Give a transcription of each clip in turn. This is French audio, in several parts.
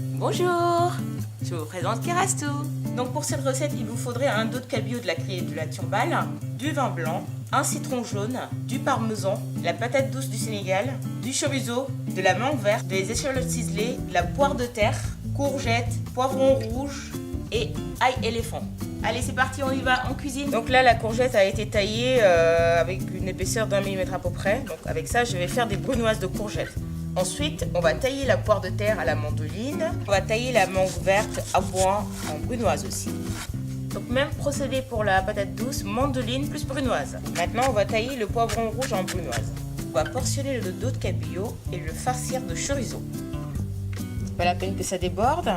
Bonjour, je vous présente Kerasto. Donc pour cette recette, il vous faudrait un dos de cabillaud de la turballe, du vin blanc, un citron jaune, du parmesan, la patate douce du Sénégal, du chorizo, de la mangue verte, des échalotes ciselées, de la poire de terre, courgettes, poivrons rouges et ail éléphant. Allez, c'est parti, on y va en cuisine. Donc là, la courgette a été taillée avec une épaisseur d'1 mm à peu près. Donc avec ça, je vais faire des brunoises de courgettes. Ensuite, on va tailler la poire de terre à la mandoline. On va tailler la mangue verte à point en brunoise aussi. Donc même procédé pour la patate douce, mandoline plus brunoise. Maintenant, on va tailler le poivron rouge en brunoise. On va portionner le dos de cabillaud et le farcir de chorizo. C'est pas la peine que ça déborde.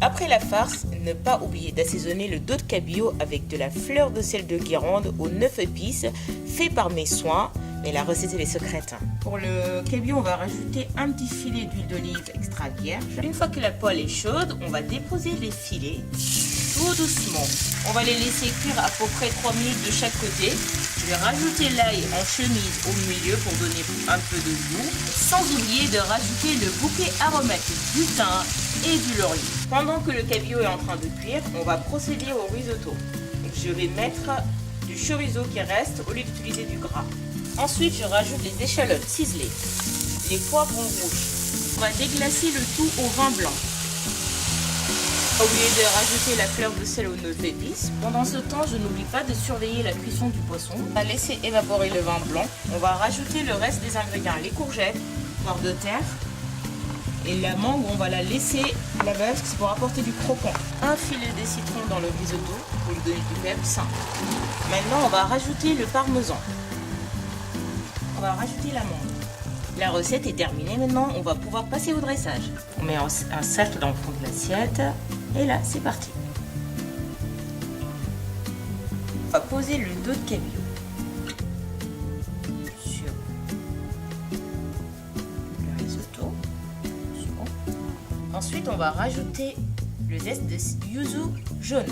Après la farce, ne pas oublier d'assaisonner le dos de cabillaud avec de la fleur de sel de Guérande aux 9 épices, fait par mes soins. Mais la recette elle est secrète. Pour le cabillaud, on va rajouter un petit filet d'huile d'olive extra vierge. Une fois que la poêle est chaude, on va déposer les filets tout doucement. On va les laisser cuire à peu près 3 minutes de chaque côté. Je vais rajouter l'ail en chemise au milieu pour donner un peu de goût. Sans oublier de rajouter le bouquet aromatique du thym et du laurier. Pendant que le cabillaud est en train de cuire, on va procéder au risotto. Donc, je vais mettre du chorizo qui reste au lieu d'utiliser du gras. Ensuite, je rajoute les échalotes ciselées, les poivrons rouges. On va déglacer le tout au vin blanc. Au lieu de rajouter la fleur de sel aux 9 épices, pendant ce temps, je n'oublie pas de surveiller la cuisson du poisson. On va laisser évaporer le vin blanc. On va rajouter le reste des ingrédients, les courgettes, poire de terre et la mangue. On va la laisser là-bas parce que c'est pour apporter du croquant. Un filet de citron dans le risotto pour lui donner du peps. Maintenant, on va rajouter le parmesan. On va rajouter la mangue. La recette est terminée maintenant, on va pouvoir passer au dressage. On met un cercle dans le fond de l'assiette et là c'est parti. On va poser le dos de cabillaud sur le risotto. Ensuite on va rajouter le zeste de yuzu jaune.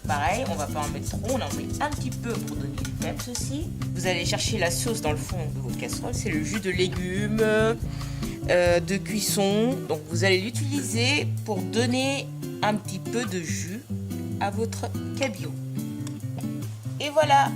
Pareil, on va pas en mettre trop, on en met un petit peu pour donner du peps aussi. Vous allez chercher la sauce dans le fond de votre casserole, c'est le jus de légumes, de cuisson. Donc vous allez l'utiliser pour donner un petit peu de jus à votre cabillaud. Et voilà,